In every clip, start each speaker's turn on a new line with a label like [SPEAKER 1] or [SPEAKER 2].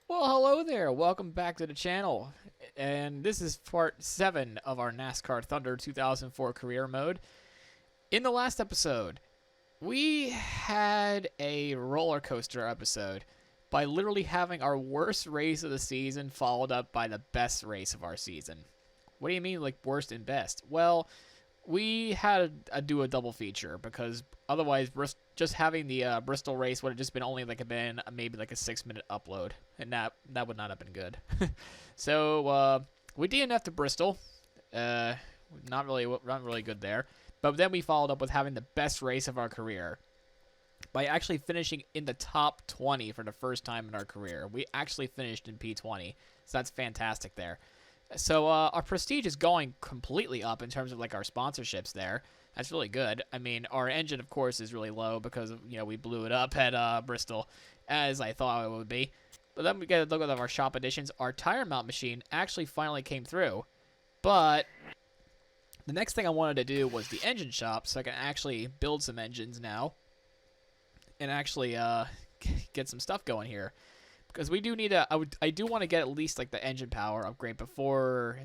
[SPEAKER 1] Well, hello there. Welcome back to the channel. And this is part 7 of our NASCAR Thunder 2004 career mode. In the last episode, we had a roller coaster episode by literally having our worst race of the season followed up by the best race of our season. What do you mean, like, worst and best? Well, we had to do a double feature because otherwise just having the Bristol race would have just been only maybe like a 6-minute upload, and that would not have been good. So we DNF'd to Bristol, not really good there. But then we followed up with having the best race of our career by actually finishing in the top 20 for the first time in our career. We actually finished in P20, so that's fantastic there. So our prestige is going completely up in terms of like our sponsorships there. That's really good. I mean, our engine, of course, is really low because we blew it up at Bristol, as I thought it would be. But then we get a look at our shop additions. Our tire mount machine actually finally came through, but the next thing I wanted to do was the engine shop, so I can actually build some engines now and actually get some stuff going here. Because we do need I do want to get at least like the engine power upgrade before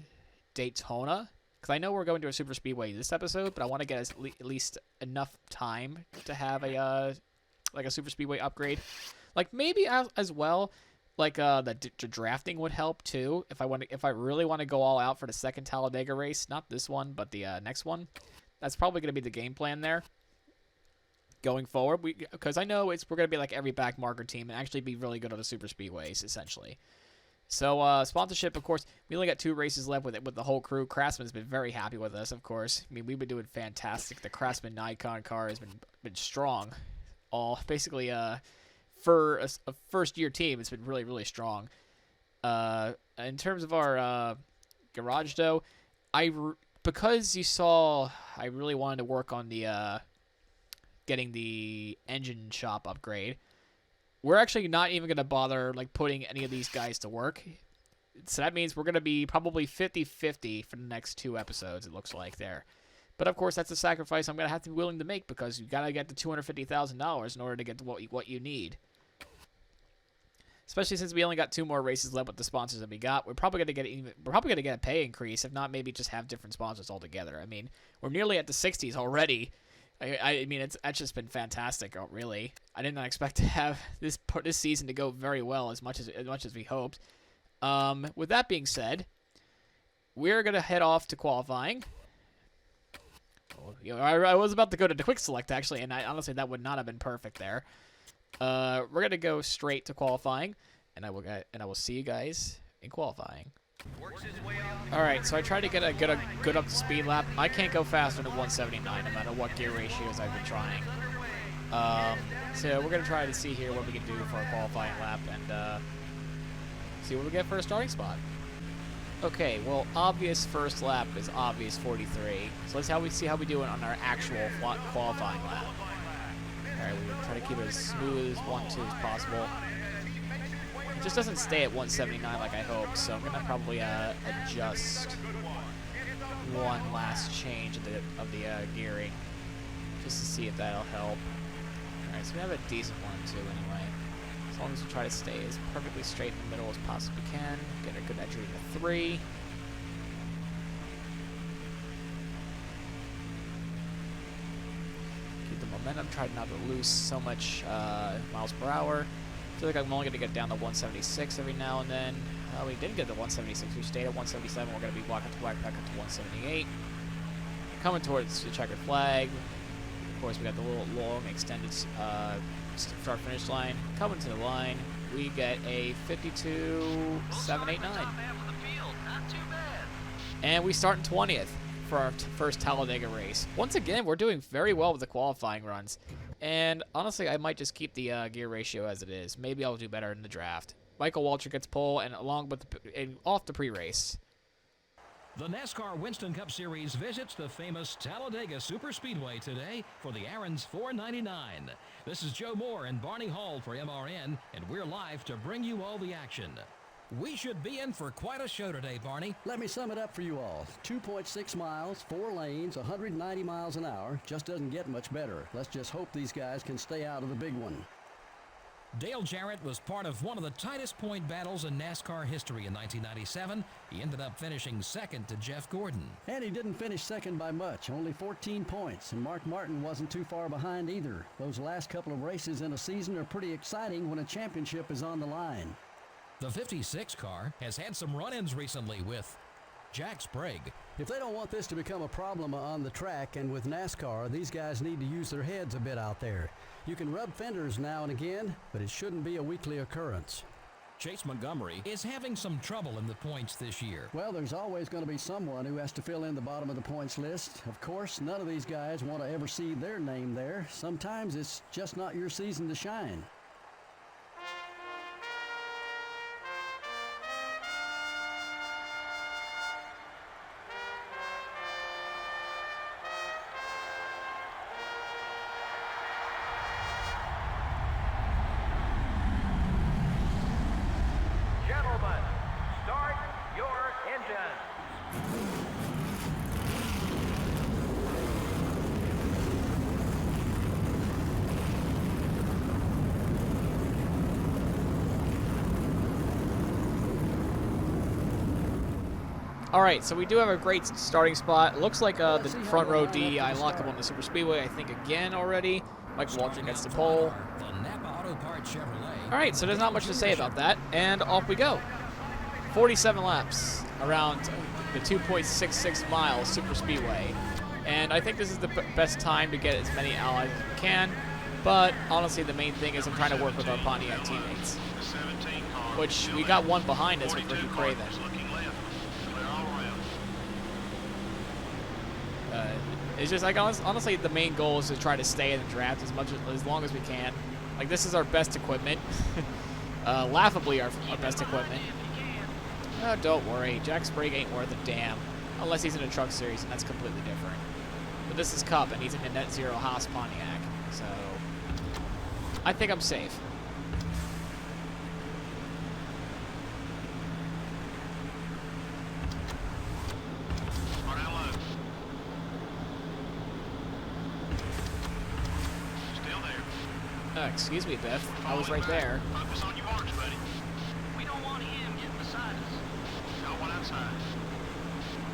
[SPEAKER 1] Daytona. Because I know we're going to a superspeedway this episode, but I want to get at least enough time to have a superspeedway upgrade. Like maybe as well, like the drafting would help too. If I really want to go all out for the second Talladega race, not this one, but the next one, that's probably going to be the game plan there. Going forward, because I know we're going to be like every backmarker team and actually be really good on the super speedways, essentially. So sponsorship, of course, we only got 2 races left with the whole crew. Craftsman's been very happy with us, of course. I mean, we've been doing fantastic. The Craftsman Nikon car has been strong. All basically for a first year team, it's been really strong. In terms of our garage though, because you saw I really wanted to work on the getting the engine shop upgrade. We're actually not even going to bother like putting any of these guys to work. So that means we're going to be probably 50-50 for the next 2 episodes, it looks like there. But of course, that's a sacrifice I'm going to have to be willing to make because you got to get to $250,000 in order to get to what you need. Especially since we only got 2 more races left with the sponsors that we got. We're probably going to get a pay increase, if not maybe just have different sponsors altogether. I mean, we're nearly at the 60s already. I mean, it's just been fantastic, really. I did not expect to have this season to go very well as much as we hoped. With that being said, we're gonna head off to qualifying. I was about to go to the quick select actually, and honestly that would not have been perfect there. We're gonna go straight to qualifying, and I will see you guys in qualifying. Alright, so I tried to get a good up to speed lap. I can't go faster than 179 no matter what gear ratios I've been trying. So we're going to try to see here what we can do for a qualifying lap and see what we get for a starting spot. Okay, well, obvious first lap is obvious 43. So let's see how we do it on our actual qualifying lap. Alright, we're going to try to keep it as smooth as 1-2 as possible. It just doesn't stay at 179 like I hoped, so I'm gonna probably adjust one last change of the gearing just to see if that'll help. Alright, so we have a decent one too anyway. As long as we try to stay as perfectly straight in the middle as possibly can, get a good entry into 3. Keep the momentum, try not to lose so much miles per hour. I feel like I'm only going to get down to 176 every now and then. We didn't get to 176. We stayed at 177. We're going to be walking back up to 178. Coming towards the checkered flag. Of course, we got the little long extended start-finish line. Coming to the line, we get a 52.789. And we start in 20th for our first Talladega race. Once again, we're doing very well with the qualifying runs. And honestly, I might just keep the gear ratio as it is. Maybe I'll do better in the draft. Michael Waltrip gets pole, and along with off the pre-race.
[SPEAKER 2] The NASCAR Winston Cup Series visits the famous Talladega Superspeedway today for the Aaron's 499. This is Joe Moore and Barney Hall for MRN, and we're live to bring you all the action. We should be in for quite a show today, Barney.
[SPEAKER 3] Let me sum it up for you all. 2.6 miles, 4 lanes, 190 miles an hour. Just doesn't get much better. Let's just hope these guys can stay out of the big one.
[SPEAKER 2] Dale Jarrett was part of one of the tightest point battles in NASCAR history in 1997. He ended up finishing second to Jeff Gordon.
[SPEAKER 3] And he didn't finish second by much, only 14 points. And Mark Martin wasn't too far behind either. Those last couple of races in a season are pretty exciting when a championship is on the line.
[SPEAKER 2] The 56 car has had some run-ins recently with Jack Sprague.
[SPEAKER 3] If they don't want this to become a problem on the track and with NASCAR, these guys need to use their heads a bit out there. You can rub fenders now and again, but it shouldn't be a weekly occurrence.
[SPEAKER 2] Chase Montgomery is having some trouble in the points this year.
[SPEAKER 3] Well, there's always going to be someone who has to fill in the bottom of the points list. Of course, none of these guys want to ever see their name there. Sometimes it's just not your season to shine.
[SPEAKER 4] Gentlemen, start your engines.
[SPEAKER 1] All right, so we do have a great starting spot. It looks like the front row DEI locked up on the super speedway, I think, again already. Mike Walter gets the pole. All right, so there's not much to say about that, and off we go. 47 laps around the 2.66 miles super speedway, and I think this is the best time to get as many allies as we can, but honestly the main thing is I'm trying to work with our Pontiac teammates, which we got one behind us with Ricky Craven. It's just like honestly the main goal is to try to stay in the draft as long as we can. Like, this is our best equipment. Laughably our best equipment. Oh, don't worry, Jack Sprague ain't worth a damn unless he's in a truck series, and that's completely different. But this is Cup and he's in a net zero Haas Pontiac, so I think I'm safe. Excuse me, Biff. I was right there.
[SPEAKER 4] Focus on your marks, buddy. We don't want him getting beside us. No one outside.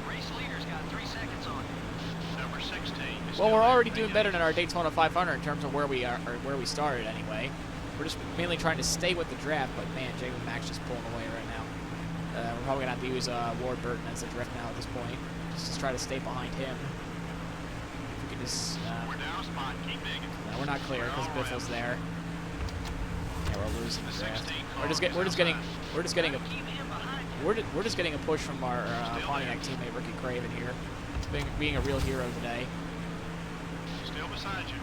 [SPEAKER 4] Race leader's got 3 seconds on it. Number 16.
[SPEAKER 1] Well, we're already doing better than our Daytona 500 in terms of where we are, or where we started anyway. We're just mainly trying to stay with the draft, but man, Jacob Mack's just pulling away right now. We're probably gonna have to use Ward Burton as a drift now at this point, just to try to stay behind him. If we can just.
[SPEAKER 4] We're down a spot. Keep digging.
[SPEAKER 1] No, we're not clear because Biff was there. Yeah, we're losing the draft. We're just getting a push from our Pontiac teammate Ricky Craven here, being a real hero today.
[SPEAKER 4] Still beside you.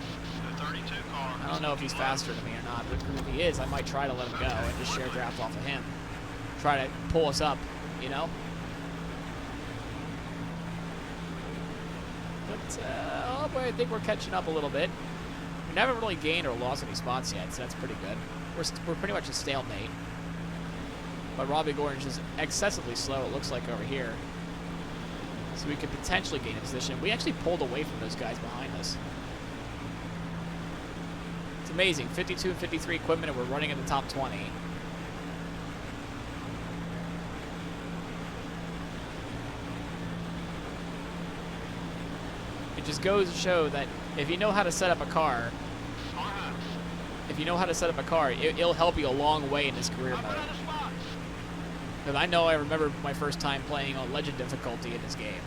[SPEAKER 4] The 32 car.
[SPEAKER 1] I don't know if he's faster than me or not, but if he is, I might try to let him go and just share draft off of him. Try to pull us up, you know? But, oh boy, I think we're catching up a little bit. We haven't really gained or lost any spots yet, so that's pretty good. We're pretty much a stalemate. But Robbie Gordon's just excessively slow, it looks like, over here. So we could potentially gain a position. We actually pulled away from those guys behind us. It's amazing. 52 and 53 equipment, and we're running in the top 20. It just goes to show that if you know how to set up a car, it'll help you a long way in this career mode. Because I remember my first time playing on Legend difficulty in this game.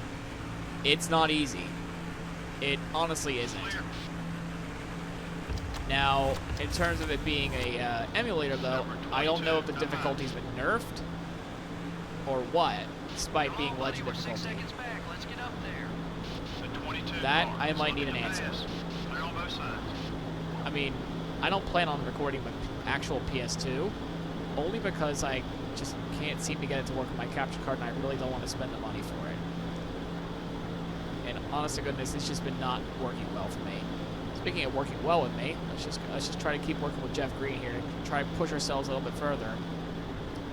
[SPEAKER 1] It's not easy. It honestly isn't. Now, in terms of it being a emulator, though, I don't know if the difficulty's been nerfed or what, despite being Legend difficulty. That, I might need an answer. I mean, I don't plan on recording with actual PS2, only because I just can't seem to get it to work with my capture card, and I really don't want to spend the money for it. And honest to goodness, it's just been not working well for me. Speaking of working well with me, let's just try to keep working with Jeff Green here to try to push ourselves a little bit further.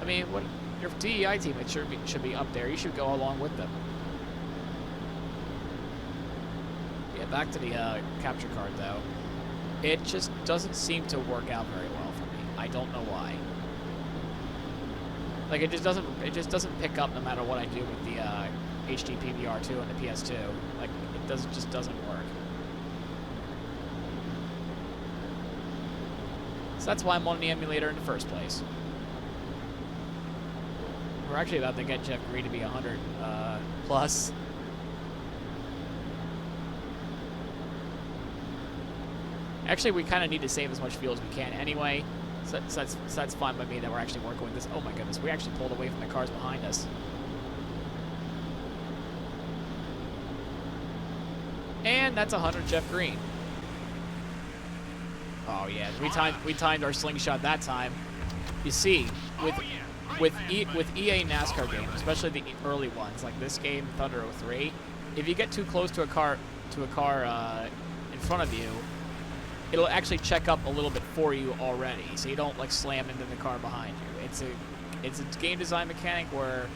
[SPEAKER 1] I mean, your DEI team, it should be up there. You should go along with them. Yeah, back to the capture card though. It just doesn't seem to work out very well for me. I don't know why. Like it just doesn't pick up no matter what I do with the HD PVR2 and the PS2. Like it just doesn't work. So that's why I'm on the emulator in the first place. We're actually about to get Jeff Green to be 100 plus. Actually, we kind of need to save as much fuel as we can anyway. So that's fine by me that we're actually working with this. Oh my goodness, we actually pulled away from the cars behind us. And that's 100 Jeff Green. Oh yeah, we timed our slingshot that time. You see, with EA NASCAR games, especially the early ones like this game, Thunder 03, if you get too close to a car in front of you, it'll actually check up a little bit for you already, so you don't like slam into the car behind you. It's a game design mechanic where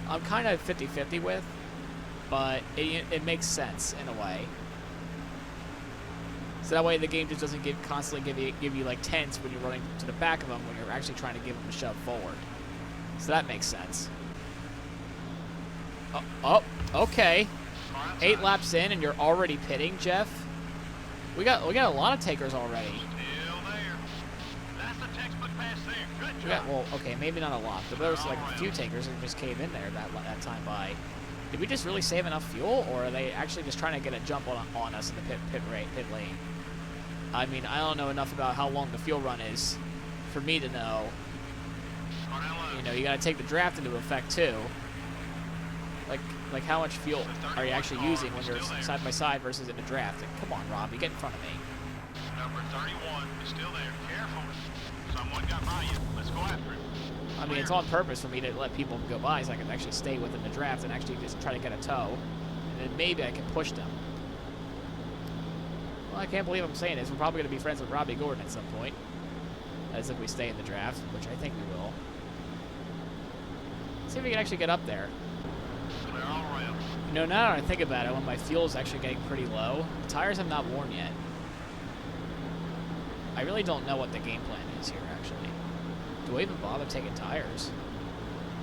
[SPEAKER 1] I'm kind of 50-50 with, but it makes sense in a way. So that way the game just doesn't constantly give you like tens when you're running to the back of them when you're actually trying to give them a shove forward. So that makes sense. Oh, okay. 8 laps in and you're already pitting, Jeff. We got a lot of takers already.
[SPEAKER 4] Still there. That's the textbook pass there. Good job.
[SPEAKER 1] Well, okay, maybe not a lot, but there was like a few takers that just came in there that time by. Did we just really save enough fuel, or are they actually just trying to get a jump on us in the pit lane? I mean, I don't know enough about how long the fuel run is for me to know. You know, you got to take the draft into effect too. Like how much fuel are you actually using when you're side by side versus in the draft? Like, come on, Rob, you get in front of me.
[SPEAKER 4] Number 31 is still there. Careful. Someone got by you. Let's go after him.
[SPEAKER 1] I mean, it's on purpose for me to let people go by so I can actually stay within the draft and actually just try to get a tow. And then maybe I can push them. Well, I can't believe I'm saying this. We're probably going to be friends with Robbie Gordon at some point. As if we stay in the draft, which I think we will. See if we can actually get up there.
[SPEAKER 4] They're all around.
[SPEAKER 1] You know, now that I think about it, when my fuel is actually getting pretty low, the tires have not worn yet. I really don't know what the game plan is here, actually. Do I even bother taking tires?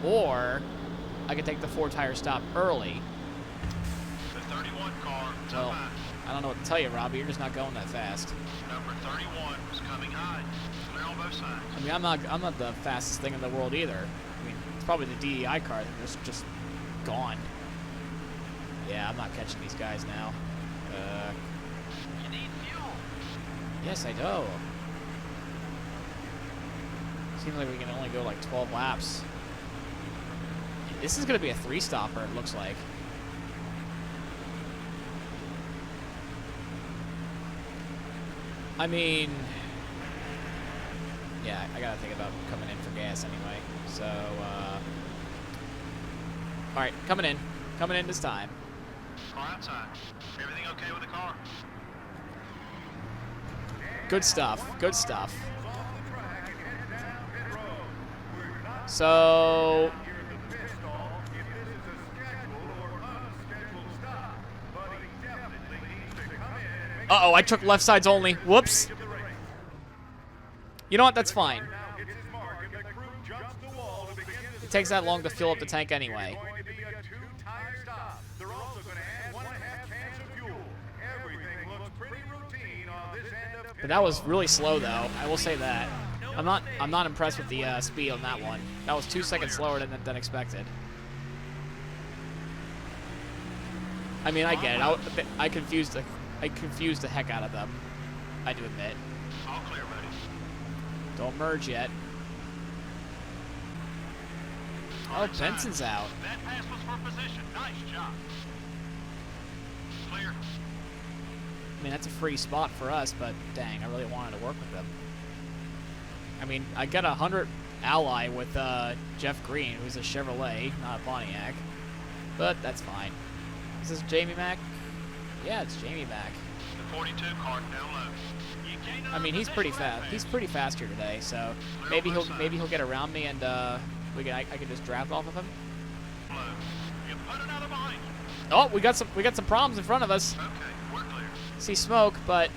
[SPEAKER 1] Or I could take the 4-tire stop early.
[SPEAKER 4] The 31 car.
[SPEAKER 1] Well, I don't know what to tell you, Robbie. You're just not going that fast.
[SPEAKER 4] Number 31 is coming high. They're on both sides.
[SPEAKER 1] I mean, I'm not the fastest thing in the world either. I mean, it's probably the DEI car that's just gone. Yeah, I'm not catching these guys now.
[SPEAKER 4] You need fuel.
[SPEAKER 1] Yes, I do. Seems like we can only go like 12 laps. This is going to be a 3-stopper, it looks like. I mean, yeah, I got to think about coming in for gas anyway. So, all right, coming in this time.
[SPEAKER 4] Car outside. Everything okay with the car?
[SPEAKER 1] Good stuff. Good stuff. So, uh-oh, I took left sides only. Whoops. You know what? That's fine. It takes that long to fill up the tank anyway. But that was really slow, though. I will say that. I'm not impressed with the speed on that one. That was 2 seconds slower than expected. I mean, I get it. I confused the heck out of them. I do admit.
[SPEAKER 4] All clear, buddy.
[SPEAKER 1] Don't merge yet. Oh, Benson's out.
[SPEAKER 4] That pass was for position. Nice job. Clear.
[SPEAKER 1] I mean, that's a free spot for us, but dang, I really wanted to work with them. I mean, I got a 100 ally with Jeff Green, who's a Chevrolet, not a Pontiac. But that's fine. Is this Jamie Mack? Yeah, it's Jamie Mack.
[SPEAKER 4] The 42 car down low. You can't
[SPEAKER 1] I mean, he's pretty fast. He's pretty fast here today, so maybe he'll get around me and I can just draft off of him.
[SPEAKER 4] You put another behind you.
[SPEAKER 1] Oh, we got some problems in front of us.
[SPEAKER 4] Okay, we're clear.
[SPEAKER 1] See smoke, but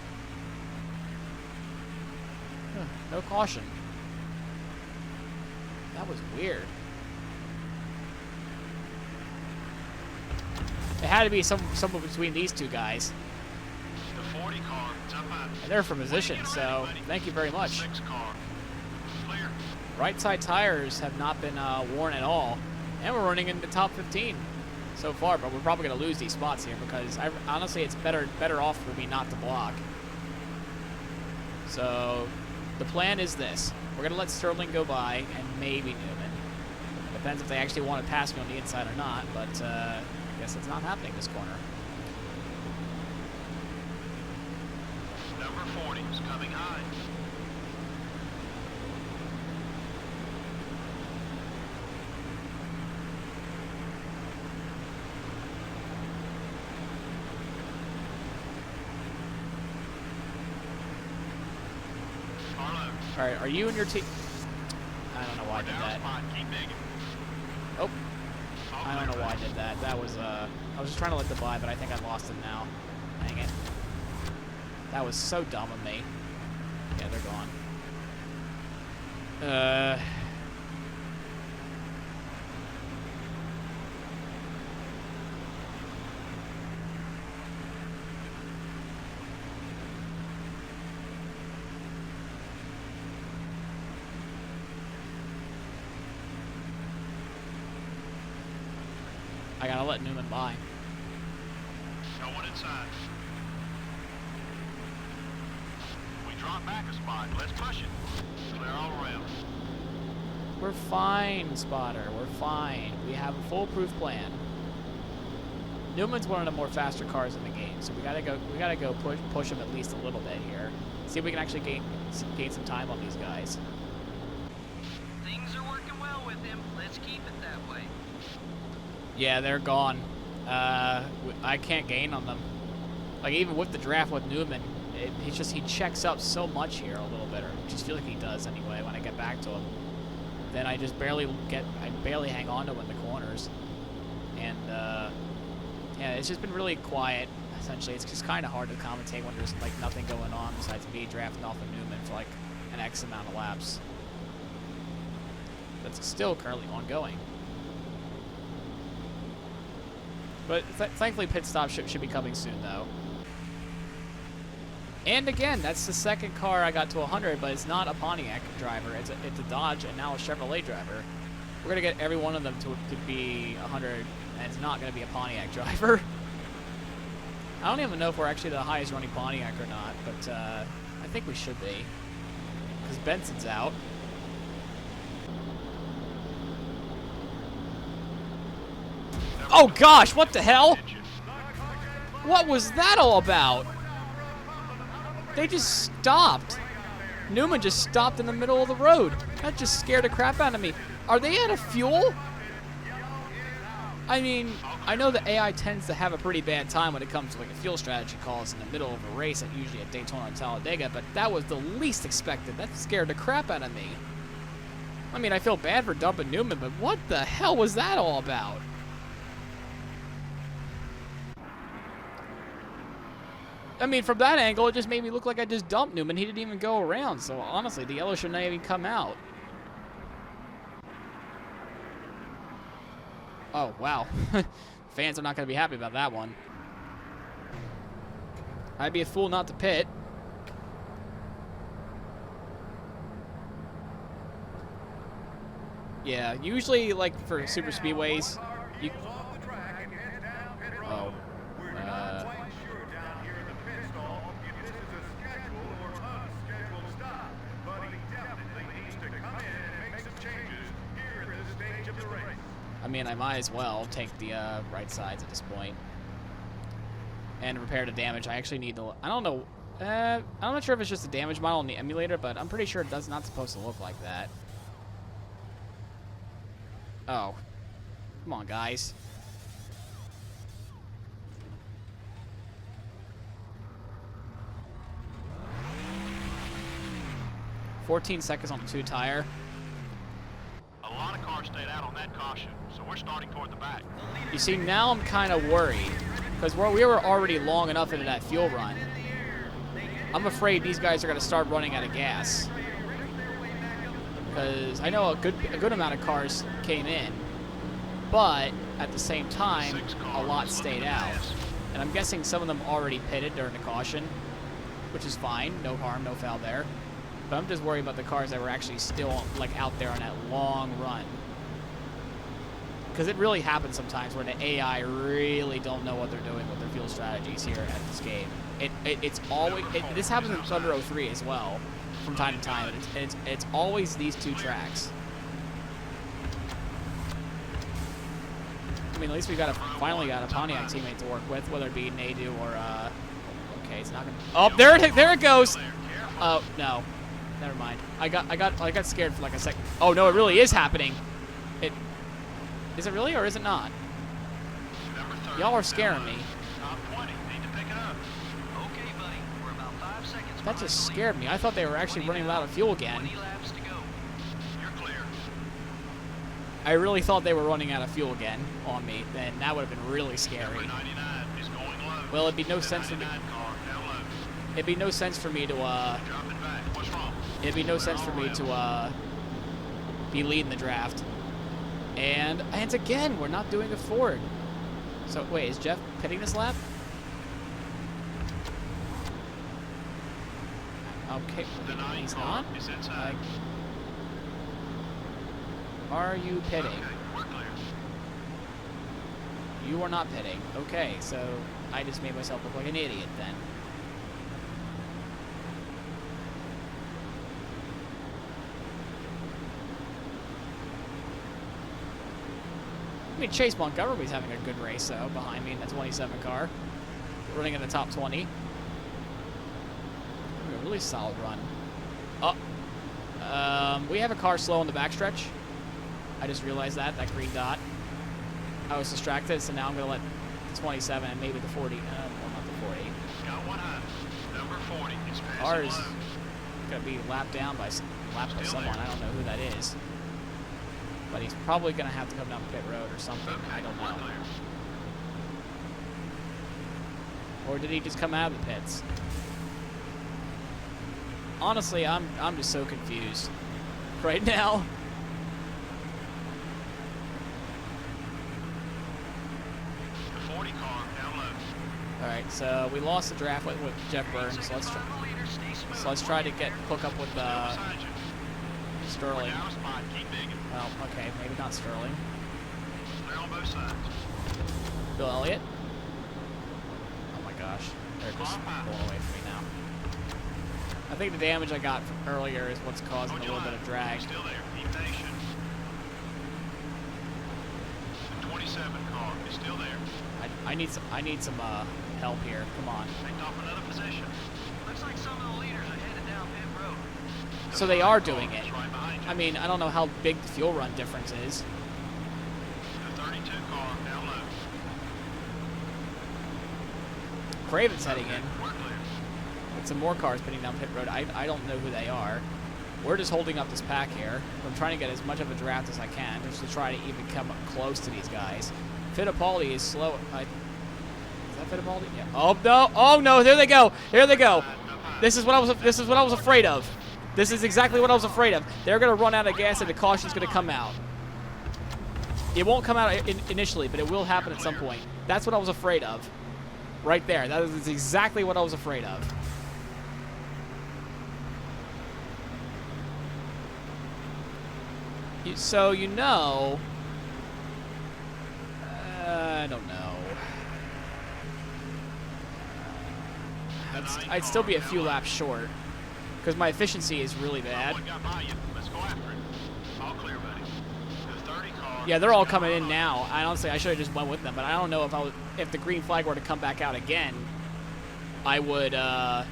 [SPEAKER 1] no caution. was weird. It had to be somewhere between these two guys.
[SPEAKER 4] The 40 car, it's up high.
[SPEAKER 1] And they're from position, so thank you very much.
[SPEAKER 4] 6 car, clear.
[SPEAKER 1] Right side tires have not been worn at all. And we're running in the top 15 so far, but we're probably going to lose these spots here because honestly it's better off for me not to block. So the plan is this. We're going to let Sterling go by and maybe Newman. Depends if they actually want to pass me on the inside or not, but I guess it's not happening this corner.
[SPEAKER 4] Number 40 is coming high.
[SPEAKER 1] All right, are you and your team? I don't know why I did that. Oh, I don't know why I did that. That was I was just trying to let the by, but I think I lost him now. Dang it. That was so dumb of me. Yeah, they're gone. I gotta let Newman by.
[SPEAKER 4] No one inside. We drop back a spot. Let's push it. Clear all around.
[SPEAKER 1] We're fine, Spotter. We're fine. We have a foolproof plan. Newman's one of the more faster cars in the game, so we gotta go push him at least a little bit here. See if we can actually gain some time on these guys.
[SPEAKER 5] Things are working well with him. Let's keep it that way.
[SPEAKER 1] Yeah, they're gone. I can't gain on them. Like, even with the draft with Newman, he checks up so much here a little bit, or I just feel like he does anyway when I get back to him. Then I just barely hang on to him in the corners. And, yeah, it's just been really quiet, essentially. It's just kind of hard to commentate when there's, like, nothing going on besides me drafting off of Newman for, like, an X amount of laps. That's still currently ongoing. But thankfully, pit stop should be coming soon, though. And again, that's the second car I got to 100, but it's not a Pontiac driver. It's a Dodge and now a Chevrolet driver. We're going to get every one of them to be 100, and it's not going to be a Pontiac driver. I don't even know if we're actually the highest running Pontiac or not, but I think we should be. Because Benson's out. Oh gosh, what the hell? What was that all about? They just stopped. Newman just stopped in the middle of the road. That just scared the crap out of me. Are they out of fuel? I mean, I know the AI tends to have a pretty bad time when it comes to like a fuel strategy calls in the middle of a race, like usually at Daytona and Talladega, but that was the least expected. That scared the crap out of me. I mean, I feel bad for dumping Newman, but what the hell was that all about? I mean, from that angle, it just made me look like I just dumped Newman. He didn't even go around, so honestly, the yellow should not even come out. Oh, wow. Fans are not going to be happy about that one. I'd be a fool not to pit. Yeah, usually, like, for super speedways, you... Oh. I mean, I might as well take the right sides at this point and repair the damage. I actually need to. I don't know. I'm not sure if it's just a damage model in the emulator, but I'm pretty sure it's not supposed to look like that. Oh, come on, guys. $14 seconds on the 2 tire.
[SPEAKER 4] A lot of cars stayed out on that caution, so we're starting toward the back.
[SPEAKER 1] You see, now I'm kind of worried because we were already long enough into that fuel run. I'm afraid these guys are going to start running out of gas because I know a good amount of cars came in, but at the same time, a lot stayed out. And I'm guessing some of them already pitted during the caution, which is fine. No harm, no foul there. But I'm just worried about the cars that were actually still like out there on that long run. Because it really happens sometimes where the AI really don't know what they're doing with their fuel strategies here at this game. It's always this happens in Thunder 03 as well, from time to time. It's always these two tracks. I mean, at least we finally got a Pontiac teammate to work with, whether it be Nadu or okay, it's not gonna. Oh, there it goes. Oh no, never mind. I got scared for like a second. Oh no, it really is happening. Is it really or is it not? Y'all are scaring me. That just scared me. I thought they were actually running out of fuel again. I really thought they were running out of fuel again on me. Then that would have been really scary. Well, it'd be no sense for me. It'd be no sense for me to It'd be no sense for me to be leading the draft. And again, we're not doing a Ford. So wait, is Jeff pitting this lap? Okay, he's not. Are you pitting? You are not pitting. Okay, so I just made myself look like an idiot then. I mean, Chase Montgomery's having a good race, though, behind me in the 27 car. Running in the top 20. A really solid run. Oh. We have a car slow on the backstretch. I just realized that green dot. I was distracted, so now I'm going to let the 27 and maybe the 40. Well, not the 40.
[SPEAKER 4] Got one on. Number 40 is passing
[SPEAKER 1] Ours
[SPEAKER 4] low.
[SPEAKER 1] going to be lapped by someone. I don't know who that is. But he's probably going to have to come down pit road or something. I don't know. Or did he just come out of the pits? Honestly, I'm just so confused right now.
[SPEAKER 4] The 40 car down low.
[SPEAKER 1] All right, so we lost the draft with Jeff Burns. So let's try to hook up with Sterling. Well, okay, maybe not Sterling.
[SPEAKER 4] They're on both sides.
[SPEAKER 1] Bill Elliott. Oh my gosh, they're just pulling away from me now. I think the damage I got from earlier is what's causing a little bit of drag.
[SPEAKER 4] Still there. Be patient. The 27 car is still there.
[SPEAKER 1] I need some help here. Come on.
[SPEAKER 4] Picked off another position.
[SPEAKER 5] Looks like some of the leaders are headed down pit road.
[SPEAKER 1] So they are doing it.
[SPEAKER 4] Right behind you.
[SPEAKER 1] I mean, I don't know how big the fuel run difference is.
[SPEAKER 4] The 32 car down low.
[SPEAKER 1] Craven's heading in.
[SPEAKER 4] We're clear.
[SPEAKER 1] With some more cars pitting down pit road. I don't know who they are. We're just holding up this pack here. I'm trying to get as much of a draft as I can just to try to even come up close to these guys. Fittipaldi is slow. Is that Fittipaldi? Yeah. Oh no! Oh no! There they go! Here they go! This is what I was afraid of. This is exactly what I was afraid of. They're gonna run out of gas and the caution's gonna come out. It won't come out initially, but it will happen at some point. That's what I was afraid of. Right there. That is exactly what I was afraid of. So, you know... I don't know. I'd still be a few laps short. Because my efficiency is really bad.
[SPEAKER 4] Let's go after it. All clear, buddy. The 30 car.
[SPEAKER 1] Yeah, they're all coming in now. Honestly, I should have just went with them. But I don't know if the green flag were to come back out again, I would... yeah,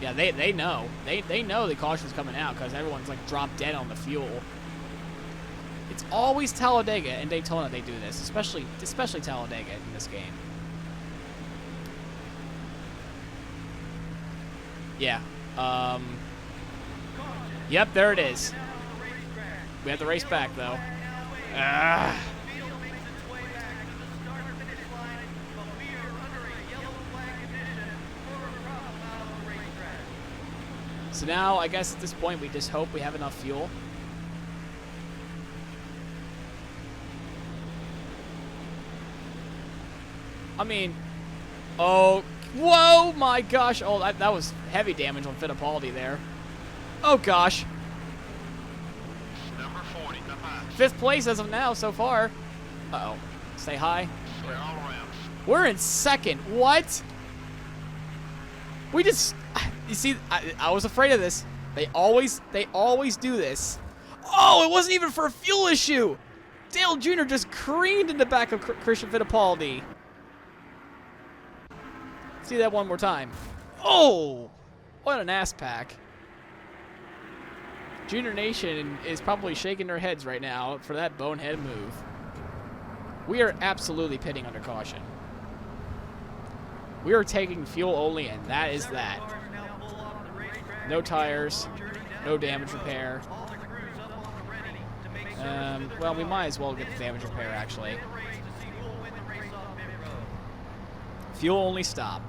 [SPEAKER 1] they know. They know the caution's coming out because everyone's like dropped dead on the fuel. It's always Talladega and Daytona they do this, especially Talladega in this game. Yeah. Yep, there it is. We have to race back though. So now, I guess at this point, we just hope we have enough fuel I mean, oh, whoa, my gosh. Oh, that was heavy damage on Fittipaldi there. Oh, gosh.
[SPEAKER 4] Number 40, up high.
[SPEAKER 1] 5th place as of now so far. Uh-oh. Say hi.
[SPEAKER 4] Clear all around.
[SPEAKER 1] We're in 2nd. What? We just... You see, I was afraid of this. They always do this. Oh, it wasn't even for a fuel issue. Dale Jr. just careened in the back of Christian Fittipaldi. See that one more time. Oh, what an ass pack. Junior Nation is probably shaking their heads right now for that bonehead move. We are absolutely pitting under caution. We are taking fuel only, and that is that. No tires, no damage repair. Well, we might as well get the damage repair, actually. Fuel only stop.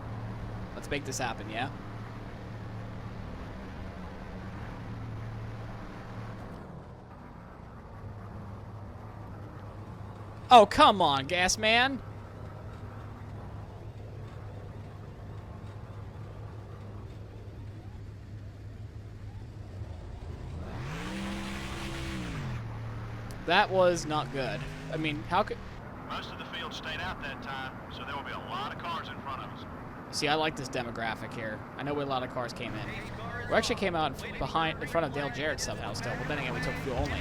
[SPEAKER 1] Let's make this happen, yeah? Oh, come on, gas man. That was not good. I mean, how could...
[SPEAKER 4] Most of the field stayed out that time, so there will be a lot of cars in front of us.
[SPEAKER 1] See, I like this demographic here. I know where a lot of cars came in. We actually came out in front of Dale Jarrett somehow still, but then again, we took fuel only.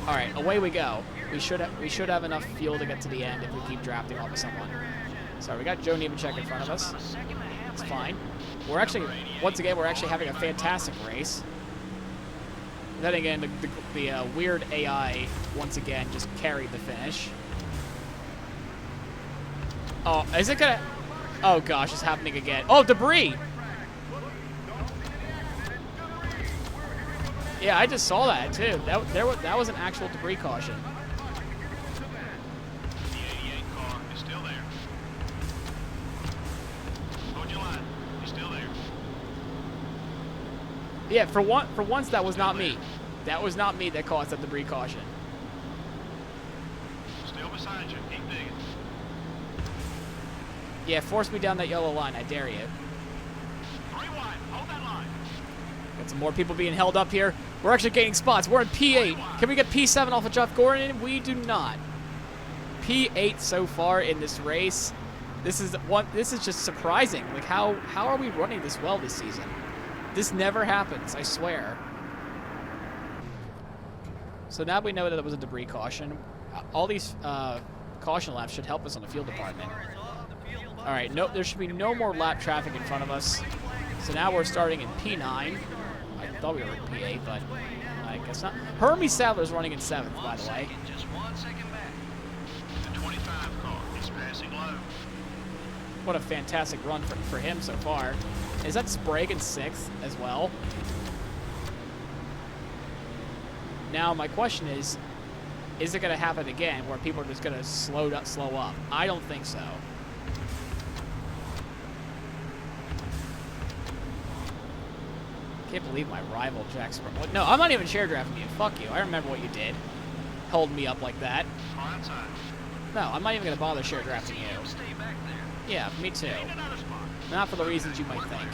[SPEAKER 1] All right, away we go. We should have enough fuel to get to the end if we keep drafting off of someone. Sorry, we got Joe Nemechek in front of us. It's fine. We're actually, once again, we're actually having a fantastic race. Then again, the weird AI, once again, just carried the finish. Oh, is it gonna... Oh, gosh, it's happening again. Oh, debris! Yeah, I just saw that, too. That was an actual debris caution.
[SPEAKER 4] The 88 car is still there. Hold your line. He's still there.
[SPEAKER 1] Yeah, for once, that was not me. That was not me that caused that debris caution.
[SPEAKER 4] Still beside you. Keep digging.
[SPEAKER 1] Yeah, force me down that yellow line. I dare you.
[SPEAKER 4] 3 wide. Hold that line.
[SPEAKER 1] Got some more people being held up here. We're actually gaining spots. We're in P8. Can we get P7 off of Jeff Gordon? We do not. P8 so far in this race. This is just surprising. Like, how are we running this well this season? This never happens, I swear. So now we know that it was a debris caution. All these caution laps should help us on the field department. All right, no, there should be no more lap traffic in front of us. So now we're starting in P9. I thought we were in P8, but I guess not. Hermie Sadler's running in 7th, by the way.
[SPEAKER 4] Just 1 second back. The 25 car is passing low.
[SPEAKER 1] What a fantastic run for him so far. Is that Sprague in 6th as well? Now, my question is it going to happen again where people are just going to slow up? I don't think so. Can't believe my rival, Jack Sprague. No, I'm not even share drafting you. Fuck you. I remember what you did. Hold me up like that.
[SPEAKER 4] Car inside.
[SPEAKER 1] No, I'm not even going to bother share drafting you.
[SPEAKER 4] Stay back there.
[SPEAKER 1] Yeah, me too.
[SPEAKER 4] Need another spot.
[SPEAKER 1] Not for the reasons you might think.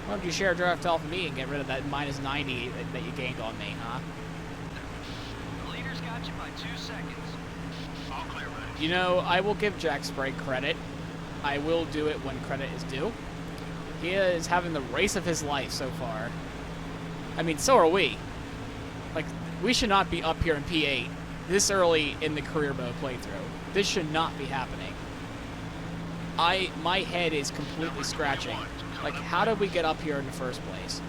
[SPEAKER 1] Why don't you share draft off of me and get rid of that minus 90 that you gained on me, huh?
[SPEAKER 4] The leader's got you by 2 seconds. All clear, buddy.
[SPEAKER 1] You know, I will give Jack Sprague credit. I will do it when credit is due. He is having the race of his life so far. I mean, so are we. Like, we should not be up here in P8 this early in the career mode playthrough. This should not be happening. My head is completely scratching. Like, how did we get up here in the first place?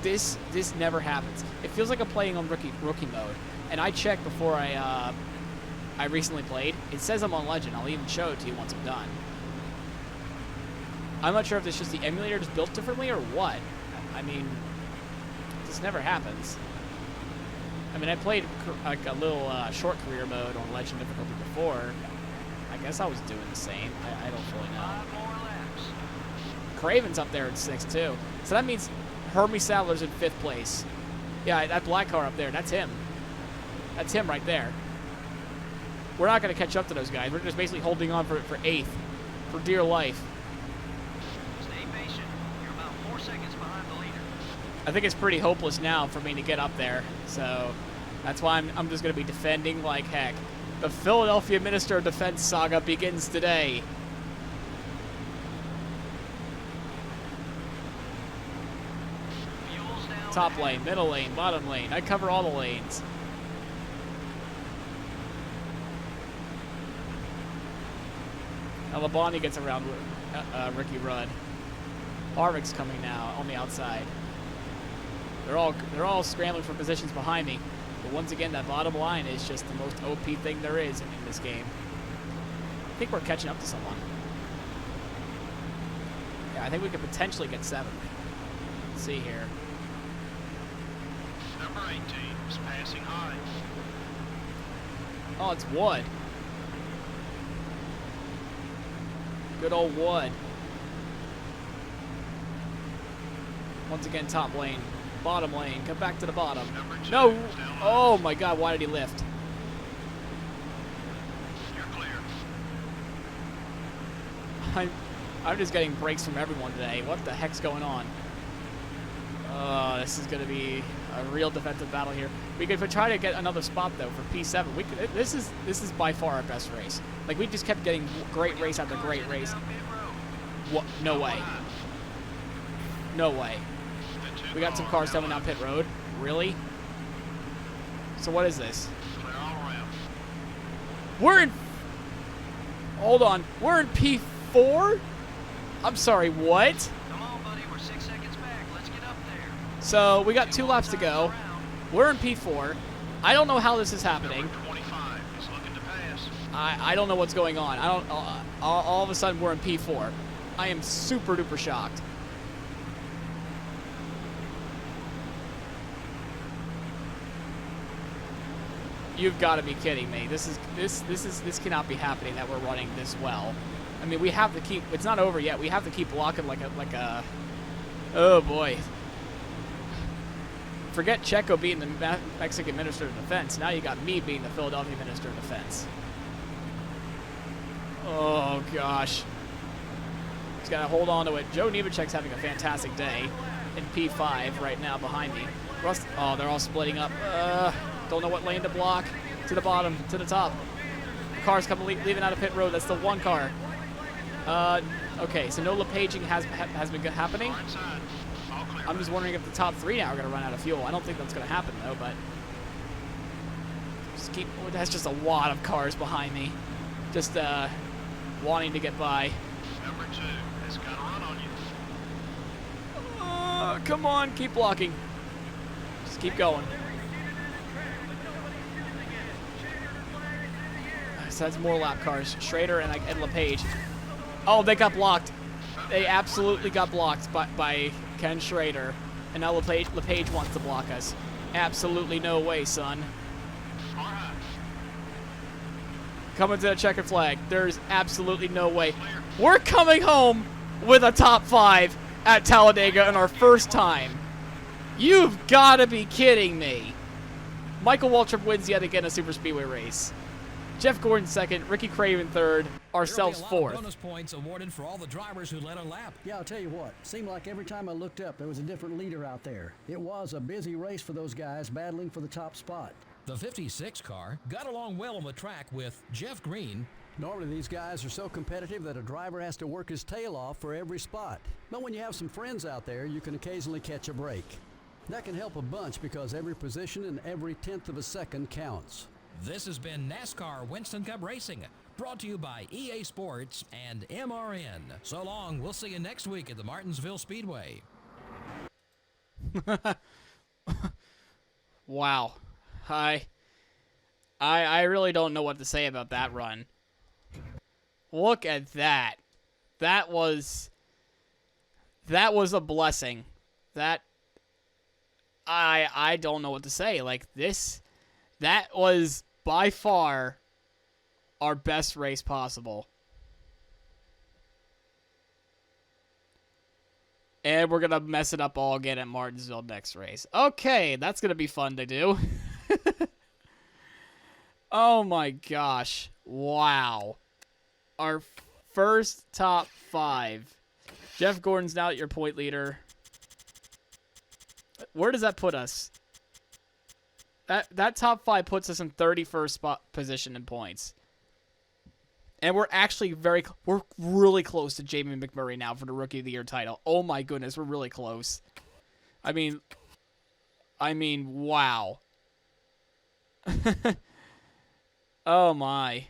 [SPEAKER 1] This never happens. It feels like I'm playing on rookie mode. And I checked before I recently played. It says I'm on Legend. I'll even show it to you once I'm done. I'm not sure if it's just the emulator is built differently or what. I mean, this never happens. I mean, I played like a little short career mode on Legend difficulty before. I guess I was doing the same. I don't fully know.
[SPEAKER 4] 5 more laps.
[SPEAKER 1] Craven's up there at 6th too. So that means Hermie Sadler's in 5th place. Yeah, that black car up there, that's him. That's him right there. We're not going to catch up to those guys. We're just basically holding on for 8th, for dear life.
[SPEAKER 5] Stay patient. You're about 4 seconds behind the leader.
[SPEAKER 1] I think it's pretty hopeless now for me to get up there, so that's why I'm just going to be defending like heck. The Philadelphia Minister of Defense saga begins today.
[SPEAKER 5] Fuel's down.
[SPEAKER 1] Top lane, middle lane, bottom lane. I cover all the lanes. Now Labonte gets around Ricky Rudd. Harvick's coming now on the outside. They're all scrambling for positions behind me. But once again, that bottom line is just the most OP thing there is in this game. I think we're catching up to someone. Yeah, I think we could potentially get 7th. Let's see here.
[SPEAKER 4] Number 18 is passing high.
[SPEAKER 1] Oh, it's Wood. Good old Wood. Once again, top lane. Bottom lane. Come back to the bottom. No! Oh my god, why did he lift?
[SPEAKER 4] You're clear.
[SPEAKER 1] I'm just getting breaks from everyone today. What the heck's going on? Oh, this is going to be a real defensive battle here. We could try to get another spot though for P7. We could, this is by far our best race. Like we just kept getting great race after great race. What? No way. No way. We got some cars coming down pit road. Really? So what is this?
[SPEAKER 4] Clear all around.
[SPEAKER 1] We're in... Hold on. We're in P4? I'm sorry, what?
[SPEAKER 5] Come on, buddy. We're 6 seconds back. Let's get up there.
[SPEAKER 1] So we got 2 laps to go. We're in P4. I don't know how this is happening.
[SPEAKER 4] Number 25 is looking to pass.
[SPEAKER 1] I don't know what's going on. I don't... all of a sudden, we're in P4. I am super duper shocked. You've got to be kidding me. This cannot be happening that we're running this well. I mean, we have to keep. It's not over yet. We have to keep blocking like a. Oh boy. Forget Checo being the Mexican Minister of Defense. Now you got me being the Philadelphia Minister of Defense. Oh gosh. Just gotta hold on to it. Joe Nemechek's having a fantastic day in P5 right now behind me. Oh, they're all splitting up. Don't know what lane to block. To the bottom, to the top. The car's coming leaving out of pit road. That's the one car. Okay, so no lapaging has been happening. I'm just wondering if the top 3 now are going to run out of fuel. I don't think that's going to happen though, but just keep. That's just a lot of cars behind me, just wanting to get by.
[SPEAKER 4] Number 2 has got a run on you.
[SPEAKER 1] Come on, keep blocking. Just keep going. So that's more lap cars. Schrader and LePage. Oh, they got blocked. They absolutely got blocked by Ken Schrader. And now LePage wants to block us. Absolutely no way, son. Coming to the checkered flag. There's absolutely no way. We're coming home with a top 5 at Talladega in our first time. You've got to be kidding me. Michael Waltrip wins yet again a superspeedway race. Jeff Gordon second, Ricky Craven third, ourselves fourth.
[SPEAKER 2] Bonus points awarded for all the drivers who led a lap.
[SPEAKER 3] Yeah, I'll tell you what. Seemed like every time I looked up, there was a different leader out there. It was a busy race for those guys battling for the top spot.
[SPEAKER 2] The 56 car got along well on the track with Jeff Green.
[SPEAKER 3] Normally these guys are so competitive that a driver has to work his tail off for every spot. But when you have some friends out there, you can occasionally catch a break. That can help a bunch because every position and every 1/10 of a second counts.
[SPEAKER 2] This has been NASCAR Winston Cup Racing, brought to you by EA Sports and MRN. So long, we'll see you next week at the Martinsville Speedway.
[SPEAKER 1] Wow. I really don't know what to say about that run. Look at that. That was a blessing. I don't know what to say. Like that was by far our best race possible. And we're going to mess it up all again at Martinsville next race. Okay, that's going to be fun to do. Oh my gosh. Wow. Our first top 5. Jeff Gordon's now your point leader. Where does that put us? That top 5 puts us in 31st position in points. And we're actually we're really close to Jamie McMurray now for the Rookie of the Year title. Oh my goodness, we're really close. I mean, wow. Oh my.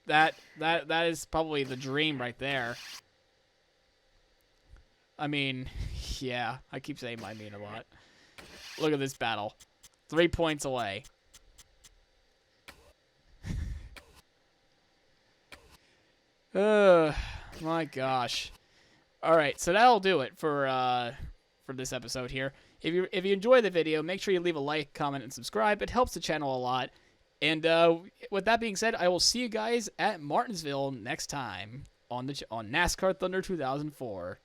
[SPEAKER 1] That is probably the dream right there. I mean, yeah, I keep saying a lot. Look at this battle. 3 points away. My gosh. All right, so that'll do it for this episode here. If you enjoy the video, make sure you leave a like, comment, and subscribe. It helps the channel a lot. And with that being said, I will see you guys at Martinsville next time on NASCAR Thunder 2004.